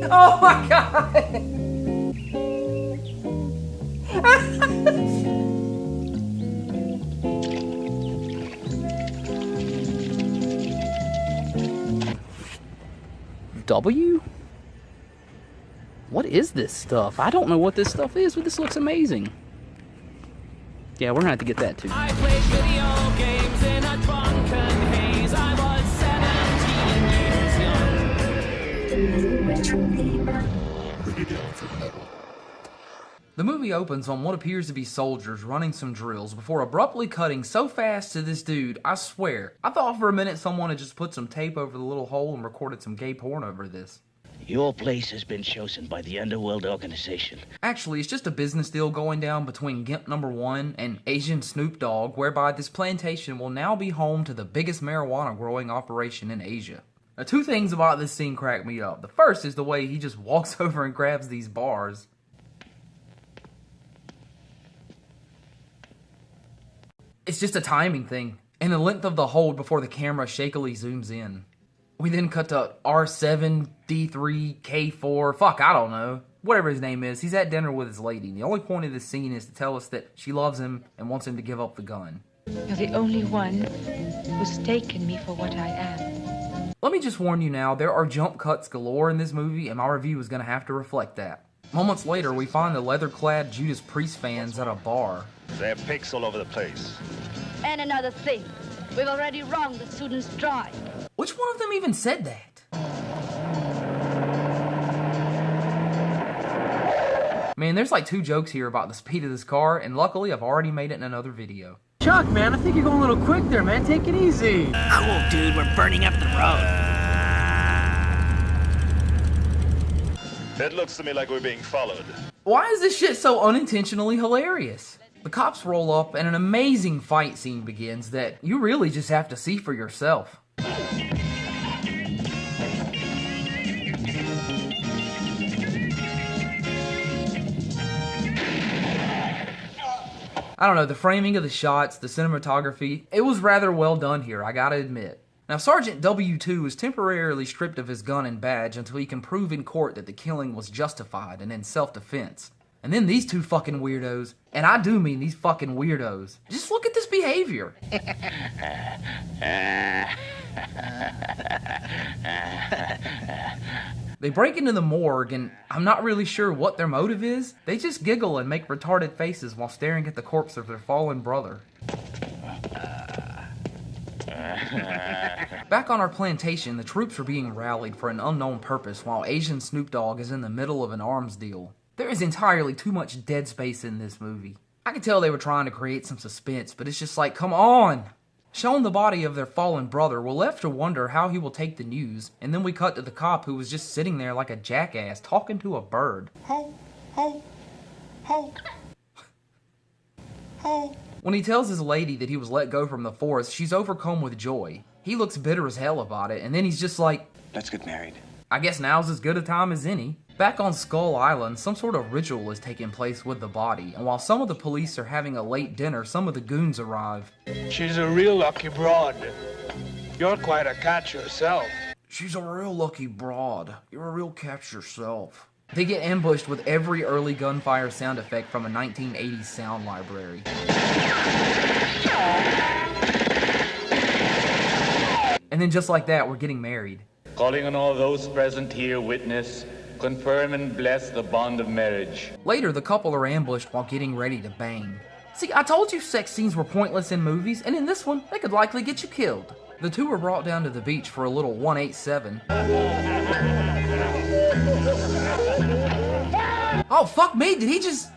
Oh my god! W? What is this stuff? I don't know what this stuff is, but this looks amazing. Yeah, we're gonna have to get that too. I played video games in a drunken haze. I was 17 years young. The movie opens on what appears to be soldiers running some drills before abruptly cutting so fast to this dude, I swear. I thought for a minute someone had just put some tape over the little hole and recorded some gay porn over this. Your place has been chosen by the Underworld Organization. Actually, it's just a business deal going down between Gimp Number 1 and Asian Snoop Dogg, whereby this plantation will now be home to the biggest marijuana growing operation in Asia. Now, two things about this scene crack me up. The first is the way he just walks over and grabs these bars. It's just a timing thing, and the length of the hold before the camera shakily zooms in. We then cut to R7, D3, K4, fuck, I don't know. Whatever his name is, he's at dinner with his lady. And the only point of this scene is to tell us that she loves him and wants him to give up the gun. You're the only one who's taken me for what I am. Let me just warn you now, there are jump cuts galore in this movie, and my review is going to have to reflect that. Moments later, we find the leather-clad Judas Priest fans at a bar. They have pics all over the place. And another thing, we've already wronged the students dry. Which one of them even said that? Man, there's like 2 jokes here about the speed of this car, and luckily I've already made it in another video. Chuck, man, I think you're going a little quick there, man. Take it easy. Cool, dude. We're burning up the road. It looks to me like we're being followed. Why is this shit so unintentionally hilarious? The cops roll up and an amazing fight scene begins that you really just have to see for yourself. I don't know, the framing of the shots, the cinematography, it was rather well done here, I gotta admit. Now, Sergeant W2 is temporarily stripped of his gun and badge until he can prove in court that the killing was justified and in self-defense. And then these 2 fucking weirdos, and I do mean these fucking weirdos, just look at this behavior. They break into the morgue, and I'm not really sure what their motive is. They just giggle and make retarded faces while staring at the corpse of their fallen brother. Back on our plantation, the troops are being rallied for an unknown purpose while Asian Snoop Dogg is in the middle of an arms deal. There is entirely too much dead space in this movie. I can tell they were trying to create some suspense, but it's just like, come on! Shown the body of their fallen brother, we're left to wonder how he will take the news, and then we cut to the cop who was just sitting there like a jackass talking to a bird. Ho, ho, ho, ho. When he tells his lady that he was let go from the force, she's overcome with joy. He looks bitter as hell about it, and then he's just like, let's get married. I guess now's as good a time as any. Back on Skull Island, some sort of ritual is taking place with the body, and while some of the police are having a late dinner, some of the goons arrive. She's a real lucky broad. You're quite a catch yourself. She's a real lucky broad. You're a real catch yourself. They get ambushed with every early gunfire sound effect from a 1980s sound library. And then just like that, we're getting married. Calling on all those present here, witness, confirm and bless the bond of marriage. Later, the couple are ambushed while getting ready to bang. See, I told you sex scenes were pointless in movies, and in this one, they could likely get you killed. The 2 are brought down to the beach for a little 187. Oh, fuck me, did he just...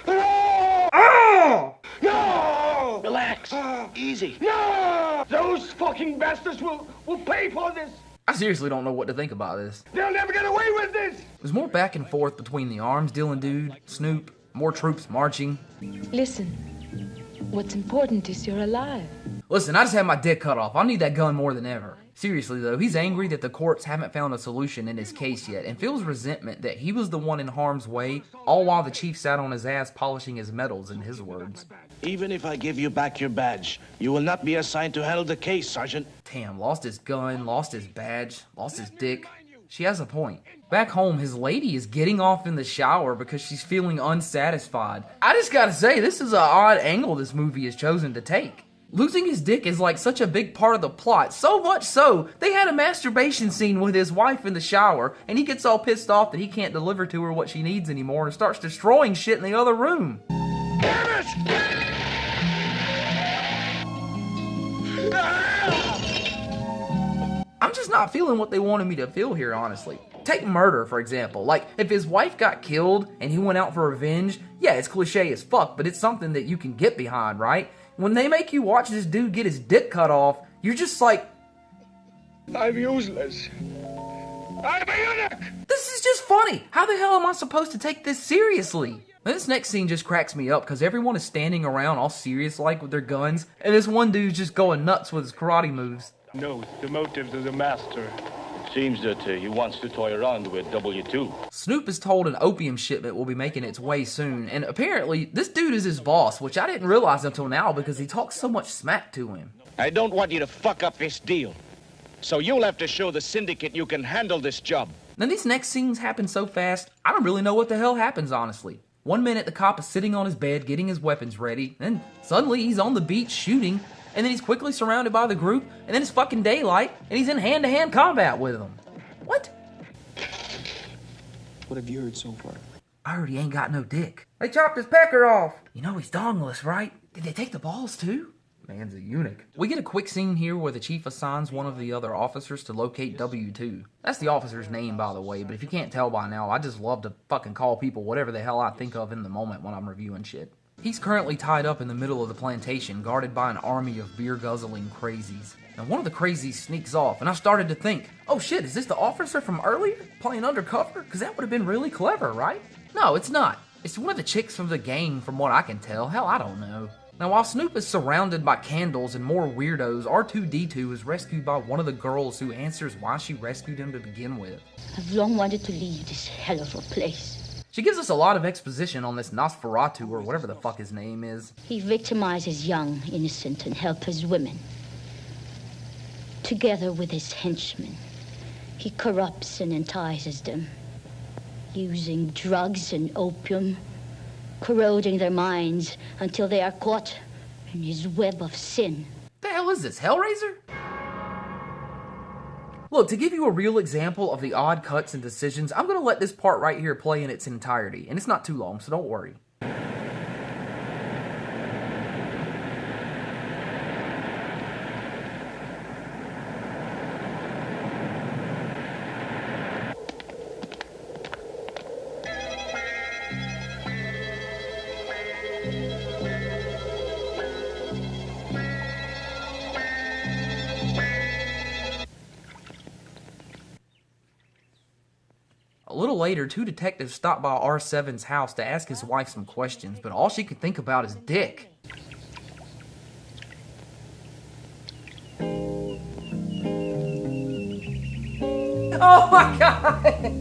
Oh! No! Relax. Easy. No! Those fucking bastards will pay for this. I seriously don't know what to think about this. They'll never get away with this. There's more back and forth between the arms dealing dude, Snoop, more troops marching. Listen, what's important is you're alive. Listen, I just had my dick cut off. I need that gun more than ever. Seriously though, he's angry that the courts haven't found a solution in his case yet and feels resentment that he was the one in harm's way, all while the chief sat on his ass polishing his medals, in his words. Even if I give you back your badge, you will not be assigned to handle the case, Sergeant. Damn, lost his gun, lost his badge, lost his dick. She has a point. Back home, his lady is getting off in the shower because she's feeling unsatisfied. I just gotta say, this is an odd angle this movie has chosen to take. Losing his dick is like such a big part of the plot, so much so, they had a masturbation scene with his wife in the shower, and he gets all pissed off that he can't deliver to her what she needs anymore and starts destroying shit in the other room. Damn it! I'm just not feeling what they wanted me to feel here, honestly. Take murder, for example. Like, if his wife got killed and he went out for revenge, yeah, it's cliche as fuck, but it's something that you can get behind, right? When they make you watch this dude get his dick cut off, you're just like, I'm useless. I'm a eunuch! this is just funny. How the hell am I supposed to take this seriously? This next scene just cracks me up because everyone is standing around all serious-like with their guns, and this one dude's just going nuts with his karate moves. Note the motives of the master. Seems that he wants to toy around with W2. Snoop is told an opium shipment will be making its way soon, and apparently this dude is his boss, which I didn't realize until now because he talks so much smack to him. I don't want you to fuck up this deal. So you'll have to show the syndicate you can handle this job. Now these next scenes happen so fast, I don't really know what the hell happens, honestly. 1 minute the cop is sitting on his bed getting his weapons ready, then suddenly he's on the beach shooting, and then he's quickly surrounded by the group, and then it's fucking daylight, and he's in hand-to-hand combat with them. What? What have you heard so far? I heard he ain't got no dick. They chopped his pecker off. You know he's dongless, right? Did they take the balls too? Man's a eunuch. We get a quick scene here where the chief assigns one of the other officers to locate W2. That's the officer's name, by the way, but if you can't tell by now, I just love to fucking call people whatever the hell I think of in the moment when I'm reviewing shit. He's currently tied up in the middle of the plantation, guarded by an army of beer-guzzling crazies. Now, one of the crazies sneaks off, and I started to think, oh shit, is this the officer from earlier, playing undercover? Because that would have been really clever, right? No, it's not. It's one of the chicks from the gang, from what I can tell. Hell, I don't know. Now, while Snoop is surrounded by candles and more weirdos, R2-D2 is rescued by one of the girls who answers why she rescued him to begin with. I've long wanted to leave this hell of a place. She gives us a lot of exposition on this Nosferatu, or whatever the fuck his name is. He victimizes young, innocent, and helpless women. Together with his henchmen, he corrupts and entices them, using drugs and opium, corroding their minds until they are caught in his web of sin. The hell is this, Hellraiser? Look, to give you a real example of the odd cuts and decisions, I'm going to let this part right here play in its entirety, and it's not too long, so don't worry. A little later, two detectives stop by R7's house to ask his wife some questions, but all she could think about is dick. Oh my god!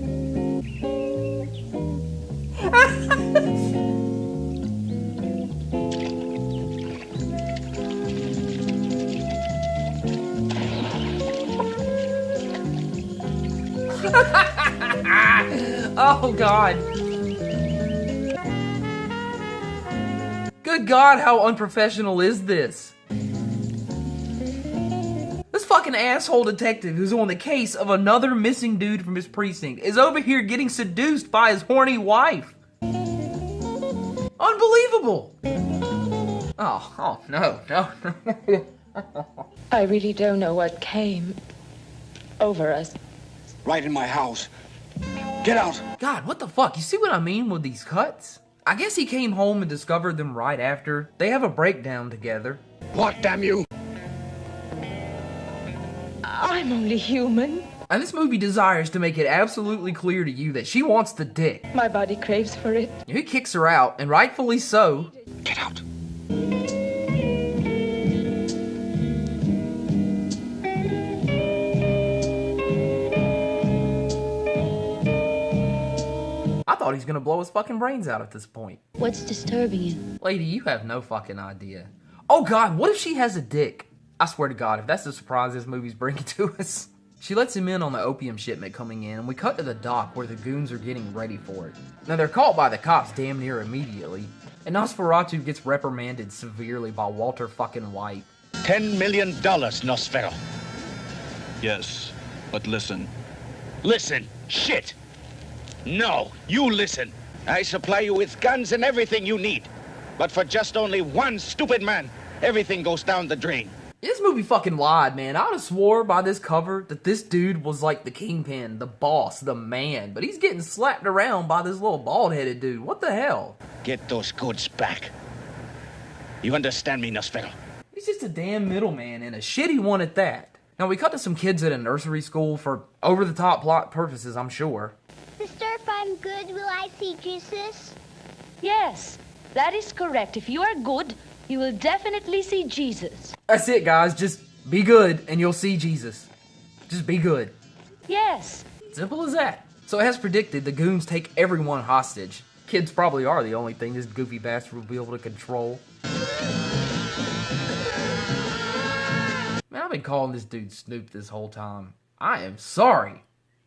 Oh god. Good god, how unprofessional is this? This fucking asshole detective who's on the case of another missing dude from his precinct is over here getting seduced by his horny wife. Unbelievable. Oh no. I really don't know what came over us. Right in my house. Get out! God, what the fuck? You see what I mean with these cuts? I guess he came home and discovered them right after. They have a breakdown together. What, damn you? I'm only human. And this movie desires to make it absolutely clear to you that she wants the dick. My body craves for it. He kicks her out, and rightfully so. Get out! I thought he's gonna blow his fucking brains out at this point. What's disturbing you? Lady, you have no fucking idea. Oh god, what if she has a dick? I swear to god, if that's the surprise this movie's bringing to us. She lets him in on the opium shipment coming in, and we cut to the dock where the goons are getting ready for it. Now they're caught by the cops damn near immediately, and Nosferatu gets reprimanded severely by Walter fucking White. $10 million, Nosferatu. Yes, but listen. Listen, shit. No, you listen. I supply you with guns and everything you need. But for just only one stupid man, everything goes down the drain. This movie fucking lied, man. I would have swore by this cover that this dude was like the kingpin, the boss, the man. But he's getting slapped around by this little bald-headed dude. What the hell? Get those goods back. You understand me, Nosferatu? He's just a damn middleman, and a shitty one at that. Now, we cut to some kids at a nursery school for over-the-top plot purposes, I'm sure. Sister, if I'm good, will I see Jesus? Yes, that is correct. If you are good, you will definitely see Jesus. That's it, guys. Just be good, and you'll see Jesus. Just be good. Yes. Simple as that. So as predicted, the goons take everyone hostage. Kids probably are the only thing this goofy bastard will be able to control. Man, I've been calling this dude Snoop this whole time. I am sorry.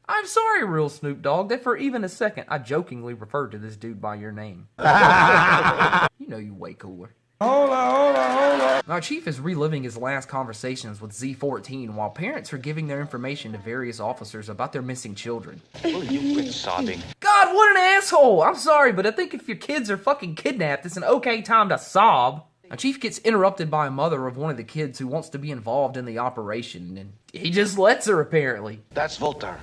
I'm sorry, real Snoop Dogg, that for even a second I jokingly referred to this dude by your name. You know you way cooler. Hold on. Now, Chief is reliving his last conversations with Z-14 while parents are giving their information to various officers about their missing children. Will you quit sobbing? God, what an asshole! I'm sorry, but I think if your kids are fucking kidnapped, it's an okay time to sob. Now, Chief gets interrupted by a mother of one of the kids who wants to be involved in the operation, and he just lets her, apparently. That's Voltaire.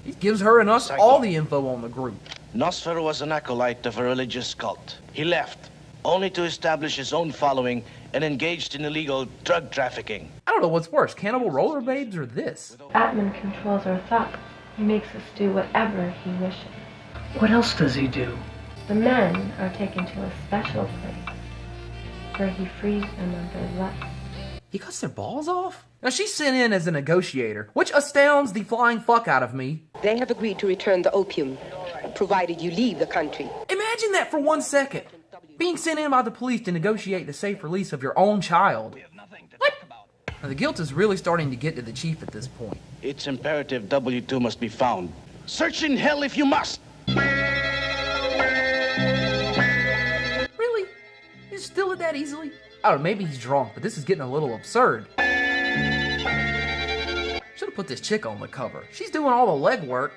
He gives her and us all the info on the group. Nosferatu was an acolyte of a religious cult. He left, only to establish his own following and engaged in illegal drug trafficking. I don't know what's worse, Cannibal Roller Babes or this? Batman controls our thoughts. He makes us do whatever he wishes. What else does he do? The men are taken to a special place where he frees them of their lust. He cuts their balls off? Now, she's sent in as a negotiator, which astounds the flying fuck out of me. They have agreed to return the opium, provided you leave the country. Imagine that for 1 second. Being sent in by the police to negotiate the safe release of your own child. What? Now, the guilt is really starting to get to the Chief at this point. It's imperative W2 must be found. Search in hell if you must! Really? You steal it that easily? I don't know, maybe he's drunk, but this is getting a little absurd. Should've put this chick on the cover. She's doing all the legwork.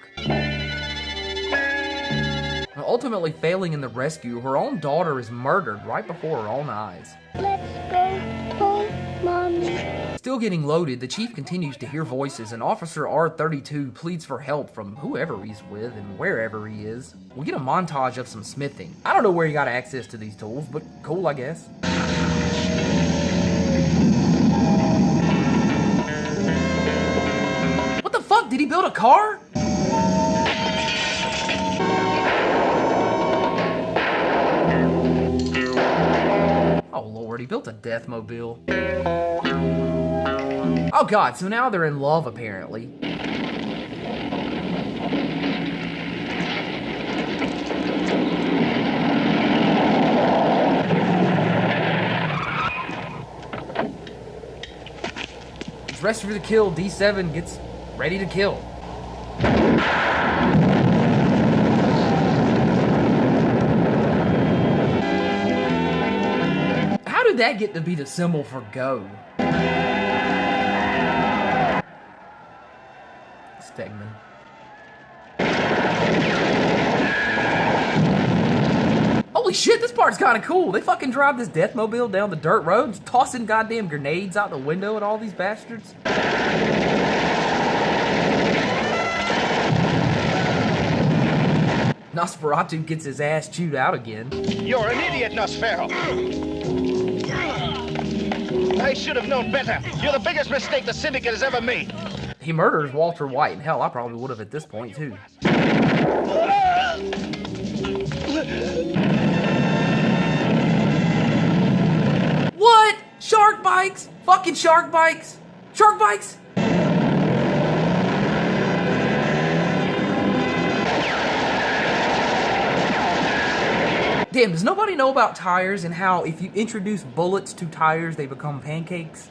Ultimately failing in the rescue, her own daughter is murdered right before her own eyes. Let's go home, Mommy. Still getting loaded, the Chief continues to hear voices, and Officer R32 pleads for help from whoever he's with and wherever he is. We get a montage of some smithing. I don't know where he got access to these tools, but cool, I guess. What the fuck? Did he build a car? Oh lord, he built a deathmobile. Oh god, so now they're in love apparently. He's ready for the kill. D7 gets ready to kill. How did that get to be the symbol for go? Stegman. Holy shit, this part's kind of cool. They fucking drive this deathmobile down the dirt road, tossing goddamn grenades out the window at all these bastards. Nosferatu gets his ass chewed out again. You're an idiot, Nosferatu. I should have known better. You're the biggest mistake the Syndicate has ever made. He murders Walter White, and hell, I probably would have at this point, too. What? Shark bikes? Fucking shark bikes? Shark bikes? Damn, does nobody know about tires and how if you introduce bullets to tires, they become pancakes?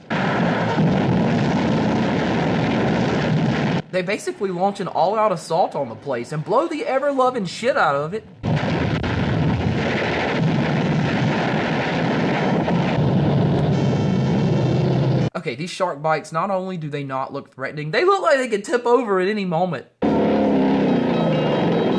They basically launch an all-out assault on the place and blow the ever-loving shit out of it. Okay, these shark bites, not only do they not look threatening, they look like they could tip over at any moment.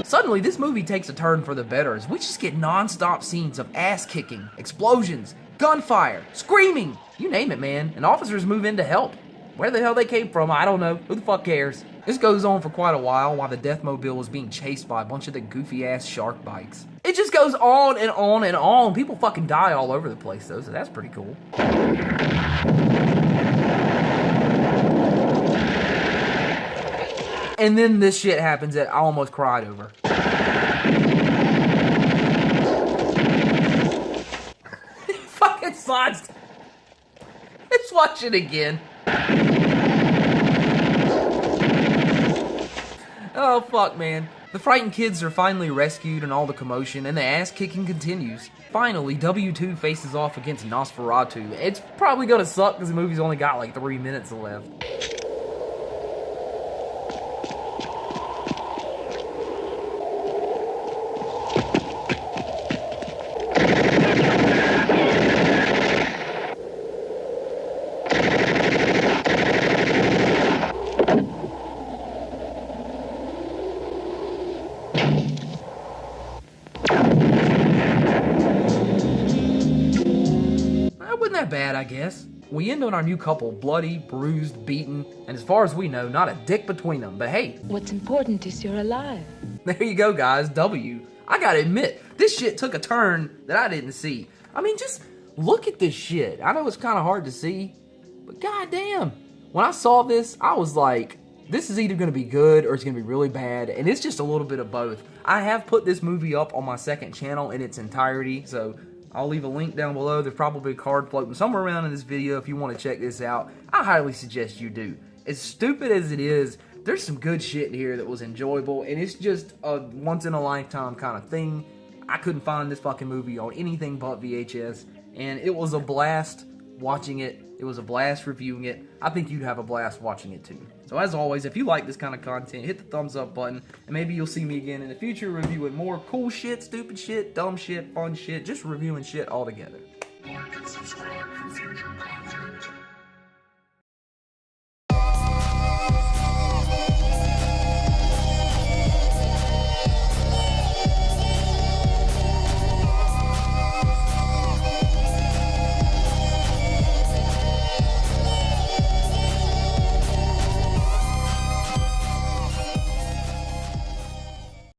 Suddenly, this movie takes a turn for the better as we just get non-stop scenes of ass-kicking, explosions, gunfire, screaming, you name it, man, and officers move in to help. Where the hell they came from, I don't know. Who the fuck cares? This goes on for quite a while the Deathmobile is being chased by a bunch of the goofy-ass shark bites. It just goes on and on and on. People fucking die all over the place, though, so that's pretty cool. And then this shit happens that I almost cried over. Fucking slides. Let's watch it again. Oh, fuck, man. The frightened kids are finally rescued and all the commotion, and the ass-kicking continues. Finally, W2 faces off against Nosferatu. It's probably gonna suck because the movie's only got like 3 minutes left. Wasn't that bad, I guess. We end on our new couple, bloody, bruised, beaten, and as far as we know, not a dick between them, but hey. What's important is you're alive. There you go, guys, W. I gotta admit, this shit took a turn that I didn't see. I mean, just look at this shit. I know it's kind of hard to see, but goddamn. When I saw this, I was like, this is either gonna be good or it's gonna be really bad, and it's just a little bit of both. I have put this movie up on my second channel in its entirety, so I'll leave a link down below. There's probably a card floating somewhere around in this video if you want to check this out. I highly suggest you do. As stupid as it is, there's some good shit in here that was enjoyable, and it's just a once-in-a-lifetime kind of thing. I couldn't find this fucking movie on anything but VHS, and it was a blast watching it. It was a blast reviewing it. I think you'd have a blast watching it too. So as always, if you like this kind of content, hit the thumbs up button, and maybe you'll see me again in the future reviewing more cool shit, stupid shit, dumb shit, fun shit, just reviewing shit altogether. Like and subscribe for future content.